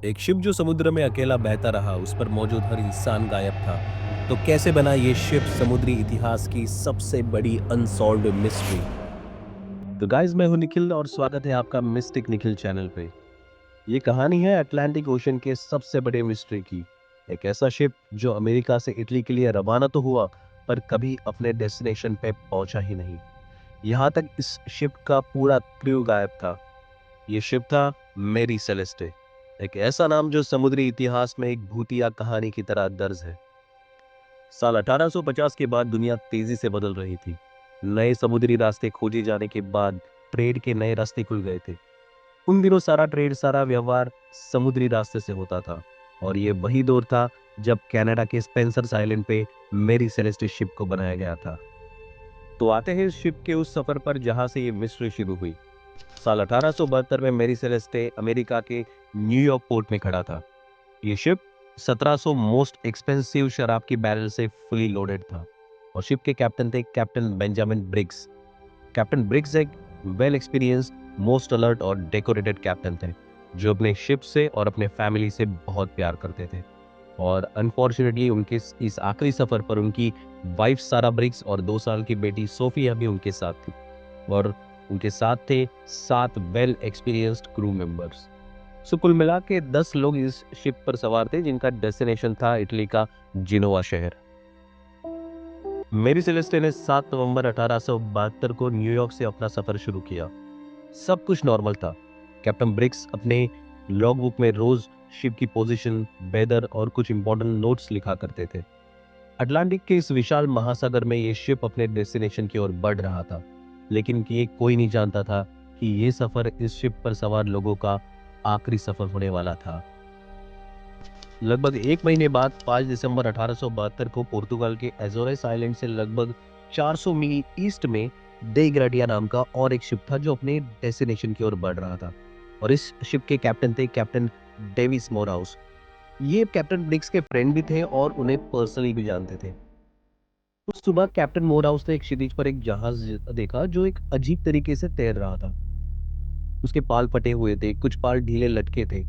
एक शिप जो समुद्र में अकेला बहता रहा, उस पर मौजूद हर इंसान गायब था। तो कैसे बना ये शिप समुद्री इतिहास की सबसे बड़ी अनसॉल्व्ड मिस्ट्री? तो गाइस, मैं हूं निखिल और स्वागत है आपका मिस्टिक निखिल चैनल पे। ये कहानी है अटलांटिक ओशन के सबसे बड़े मिस्ट्री की। एक ऐसा शिप जो अमेरिका से इटली के लिए रवाना तो हुआ, पर कभी अपने डेस्टिनेशन पे पहुंचा ही नहीं। यहाँ तक इस शिप का पूरा क्रू गायब था। ये शिप था मेरी सेलेस्टे, एक ऐसा नाम जो समुद्री इतिहास में एक भूतिया कहानी की तरह दर्ज है। साल 1850 के बाद दुनिया तेजी से बदल रही थी। नए समुद्री रास्ते खोजे जाने के बाद ट्रेड के नए रास्ते खुल गए थे। उन दिनों सारा ट्रेड, सारा व्यवहार समुद्री रास्ते से होता था। और ये वही दौर था जब कनाडा के स्पेंसर्स आइलैंड पे मेरी सेलेस्टे शिप को बनाया गया था। तो आते हैं इस शिप के उस सफर पर जहां से ये मिस्ट्री शुरू हुई। साल 1872 में मेरी सेलेस्टे अमेरिका के न्यूयॉर्क पोर्ट में खड़ा था। ये शिप 1700 मोस्ट एक्सपेंसिव शराब की बैरल से फुली लोडेड था। और शिप के कैप्टन थे captain Benjamin Briggs. Captain Briggs एक वेल एक्सपीरियंस्ड, मोस्ट अलर्ट और डेकोरेटेड कैप्टन थे, जो अपने शिप से और अपने फैमिली से बहुत प्यार करते थे। और अनफॉर्चुनेटली उनके इस आखिरी सफर पर उनकी वाइफ सारा ब्रिग्स और 2 साल की बेटी सोफिया भी उनके साथ थी। और उनके साथ थे 7 वेल एक्सपीरियंस्ड क्रू मेंबर्स। सो कुल मिला के 10 लोग इस शिप पर सवार थे, जिनका डेस्टिनेशन था इटली का जिनोवा शहर। मेरी सेलेस्टे ने 7 नवंबर 1872 को न्यूयॉर्क से अपना सफर शुरू किया। सब कुछ नॉर्मल था। कैप्टन ब्रिक्स अपने लॉग बुक में रोज शिप की पोजीशन, वेदर और कुछ इंपॉर्टेंट नोट्स लिखा करते थे। अटलांटिक के इस विशाल महासागर में ये शिप अपने डेस्टिनेशन की ओर बढ़ रहा था, लेकिन ये कोई नहीं जानता था कि ये सफर इस शिप पर सवार लोगों का आखिरी सफर होने वाला था। लगभग 1 महीने बाद 5 दिसंबर 1872 को पुर्तगाल के एजोरेस आइलैंड से लगभग 400 मील ईस्ट में दे ग्राडिया नाम का और एक शिप था जो अपने डेस्टिनेशन की ओर बढ़ रहा था। और इस शिप के कैप्टन थे कैप्टन डेविस मोराउस। ये कैप्टन ब्रिक्स के फ्रेंड भी थे और उन्हें पर्सनली भी जानते थे। उस सुबह कैप्टन मोराउस ने एक क्षितिज पर एक जहाज देखा जो एक अजीब तरीके से तैर रहा था। उसके पाल फटे हुए थे, कुछ पाल ढीले लटके थे।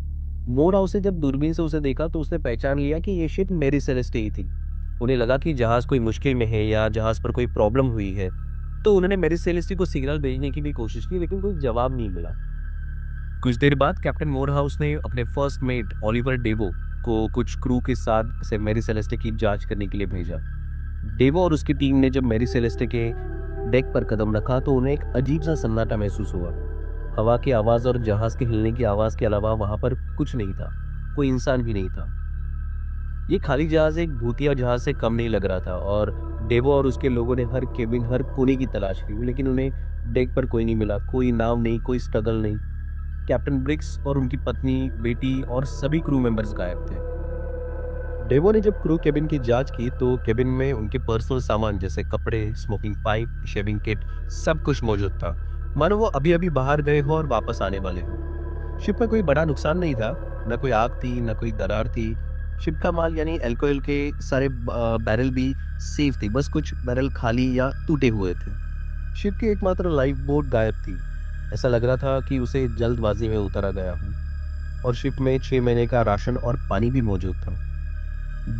मोराउस ने जब दूरबीन से उसे देखा तो उसने पहचान लिया कि ये शिप मेरी सेलेस्टे ही थी। उन्हें लगा कि जहाज कोई मुश्किल में है या जहाज पर कोई प्रॉब्लम हुई है। तो उन्होंने मेरी सेलेस्टे को सिग्नल भेजने की भी कोशिश की, लेकिन कोई जवाब नहीं मिला। कुछ देर बाद कैप्टन मोरहाउस ने अपने फर्स्ट मेट ओलिवर डेवो को कुछ क्रू के साथ से मेरी सेलेस्टे की जांच करने के लिए भेजा। डेवो और उसकी टीम ने जब मेरी सेलेस्टे के डेक पर कदम रखा तो उन्हें एक अजीब सा सन्नाटा महसूस हुआ। हवा की आवाज और जहाज के हिलने की आवाज के अलावा वहां पर कुछ नहीं था। कोई इंसान भी नहीं था। ये खाली जहाज एक भूतिया जहाज से कम नहीं लग रहा था। और डेवो और उसके लोगों ने हर केबिन, हर कोने की तलाश की, लेकिन उन्हें डेक पर कोई नहीं मिला। कोई नाव नहीं, कोई स्ट्रगल नहीं। कैप्टन ब्रिक्स और उनकी पत्नी, बेटी और सभी क्रू मेंबर्स गायब थे। डेवो ने जब क्रू केबिन की जांच की तो केबिन में उनके पर्सनल सामान जैसे कपड़े, स्मोकिंग पाइप, शेविंग किट, सब कुछ मौजूद था, मानो वो अभी अभी बाहर गए हो और वापस आने वाले हो। शिप में कोई बड़ा नुकसान नहीं था। न कोई आग थी, न कोई दरार थी। शिप का माल यानी अल्कोहल के सारे बैरल भी सेफ थे, बस कुछ बैरल खाली या टूटे हुए थे। शिप की एकमात्र लाइफ बोट गायब थी। ऐसा लग रहा था कि उसे जल्दबाजी में उतारा गया हो। और शिप में 6 महीने का राशन और पानी भी मौजूद था।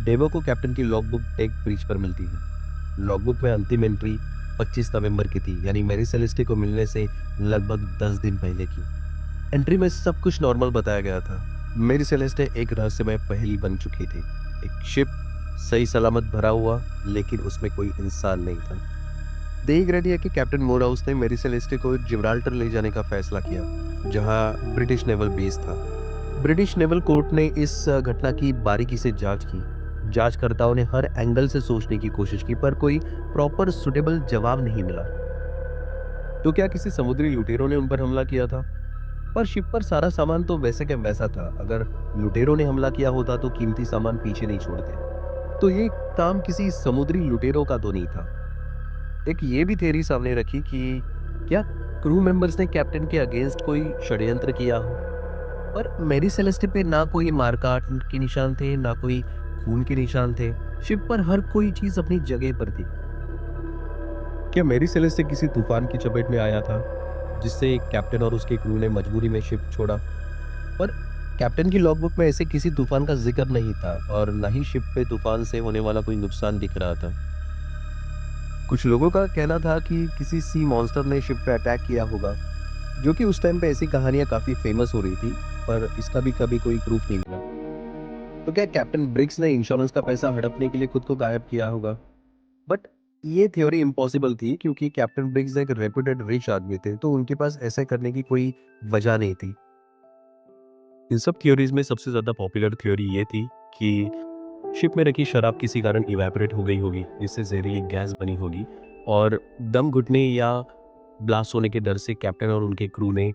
डेवो को कैप्टन की लॉगबुक टेक ब्रिज पर मिलती है। लॉगबुक में अंतिम एंट्री 25 नवंबर की थी, यानी मेरी सेलेस्टे को मिलने से लगभग 10 दिन पहले की। एंट्री में सब कुछ नॉर्मल बताया गया था। मेरी सेलेस्टे एक रहस्यमय पहेली बन चुकी थी। एक शिप सही सलामत भरा हुआ, लेकिन उसमें कोई इंसान नहीं था। देख रेडिया के कैप्टन मोराउस ने मेरी सेलेस्टे को जिब्राल्टर ले जाने का फैसला किया, जहां ब्रिटिश नेवल बेस था। ब्रिटिश नेवल कोर्ट ने इस घटना की बारीकी से जांच की। जांचकर्ताओं ने हर एंगल से सोचने की कोशिश की, पर कोई प्रॉपर सुटेबल जवाब नहीं मिला। तो क्या किसी समुद्री लुटेरों ने उन पर हमला किया था? पर शिप पर सारा सामान तो वैसे का वैसा था। अगर लुटेरों ने हमला किया होता तो कीमती सामान पीछे नहीं छोड़ते। तो ये काम किसी समुद्री लुटेरों का तो नहीं था। एक ये भी थ्योरी सामने रखी कि क्या क्रू मेंबर्स ने कैप्टन के अगेंस्ट कोई षड्यंत्र किया हो। पर मेरी सेलेस्टे पे ना कोई मारकाट के निशान थे, ना कोई खून के निशान थे। शिप पर हर कोई चीज अपनी जगह पर थी। क्या मेरी सेलेस्टे किसी तूफान की चपेट में आया था, जिससे कैप्टन और उसके क्रू ने मजबूरी में शिप छोड़ा? पर कैप्टन की लॉगबुक में ऐसे किसी तूफान का जिक्र नहीं था और न ही शिप पे तूफान से होने वाला कोई नुकसान दिख रहा था। कुछ लोगों का कहना था कि किसी सी मॉन्स्टर ने शिप पे अटैक किया होगा, जो कि उस टाइम पे ऐसी कहानियां काफी फेमस हो रही थी, पर इसका भी कभी कोई प्रूफ नहीं मिला। तो क्या कैप्टन ब्रिग्स ने इंश्योरेंस का पैसा हड़पने के लिए खुद को गायब किया होगा? बट ये थ्योरी इम्पॉसिबल थी क्योंकि कैप्टन ब्रिग्स एक रेप्यूटेड रिच आदमी थे, तो उनके पास ऐसा करने की कोई वजह नहीं थी। इन सब थ्योरीज में सबसे ज्यादा पॉपुलर थ्योरी ये थी कि शिप में रखी शराब किसी कारण इवेपोरेट हो गई होगी, जिससे जहरीली गैस बनी होगी और दम घुटने या ब्लास्ट होने के डर से कैप्टन और उनके क्रू ने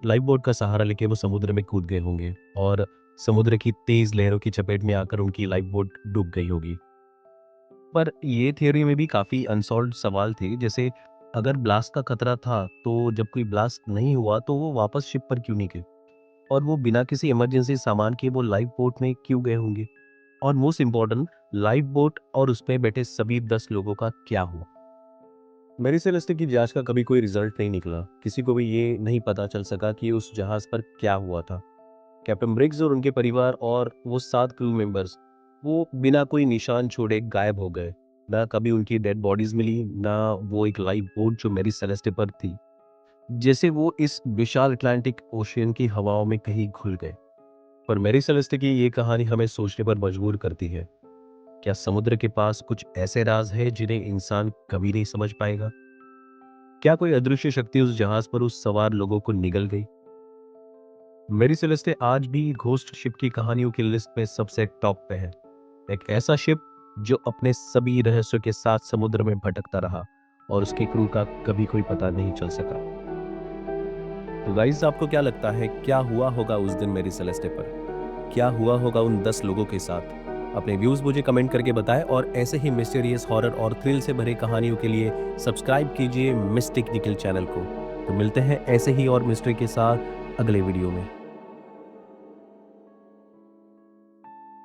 लाइफ बोट का सहारा लेके वो समुद्र में कूद गए होंगे और समुद्र की तेज लहरों की चपेट में आकर उनकी लाइफ बोट डूब गई होगी। पर ये थ्योरी में भी काफी अनसॉल्व्ड सवाल थे, जैसे अगर ब्लास्ट का खतरा था तो जब कोई ब्लास्ट नहीं हुआ तो वो वापस शिप पर क्यों नहीं गए और वो बिना किसी इमरजेंसी सामान के वो लाइफ बोट में क्यों गए होंगे? और मोस्ट इम्पोर्टेंट, लाइफ बोट और उसमें बैठे सभी 10 लोगों का क्या हुआ? मेरी सेलेस्टी की जांच का कभी कोई रिजल्ट नहीं निकला। किसी को भी ये नहीं पता चल सका कि उस जहाज पर क्या हुआ था। कैप्टन ब्रिग्स और उनके परिवार और वो 7 क्रू मेंबर्स वो बिना कोई निशान छोड़े गायब हो गए। ना कभी उनकी डेड बॉडीज मिली, ना वो एक लाइफ बोट जो मेरी सेलेस्टे पर थी, जैसे वो इस विशाल अटलांटिक ओशियन की हवाओं में कहीं घुल गए। पर मेरी सेलेस्टे की ये कहानी हमें सोचने पर मजबूर करती है। क्या समुद्र के पास कुछ ऐसे राज है जिन्हें इंसान कभी नहीं समझ पाएगा? क्या कोई अदृश्य शक्ति उस जहाज पर उस सवार लोगों को निगल गई? मेरी सेलेस्टे आज भी घोस्ट शिप की कहानियों की लिस्ट में सबसे टॉप पे है। एक ऐसा शिप जो अपने सभी रहस्यों के साथ समुद्र में भटकता रहा और उसके क्रू का कभी कोई पता नहीं चल सका। तो गाइस, आपको क्या लगता है क्या हुआ होगा उस दिन मेरी सेलेस्टे पर? क्या हुआ होगा उन 10 लोगों के साथ? अपने व्यूज मुझे कमेंट करके बताएं और ऐसे ही मिस्टीरियस हॉरर और थ्रिल से भरे कहानियों के लिए सब्सक्राइब कीजिए मिस्टिक निखिल चैनल को। तो मिलते हैं ऐसे ही और मिस्ट्री के साथ अगले वीडियो में।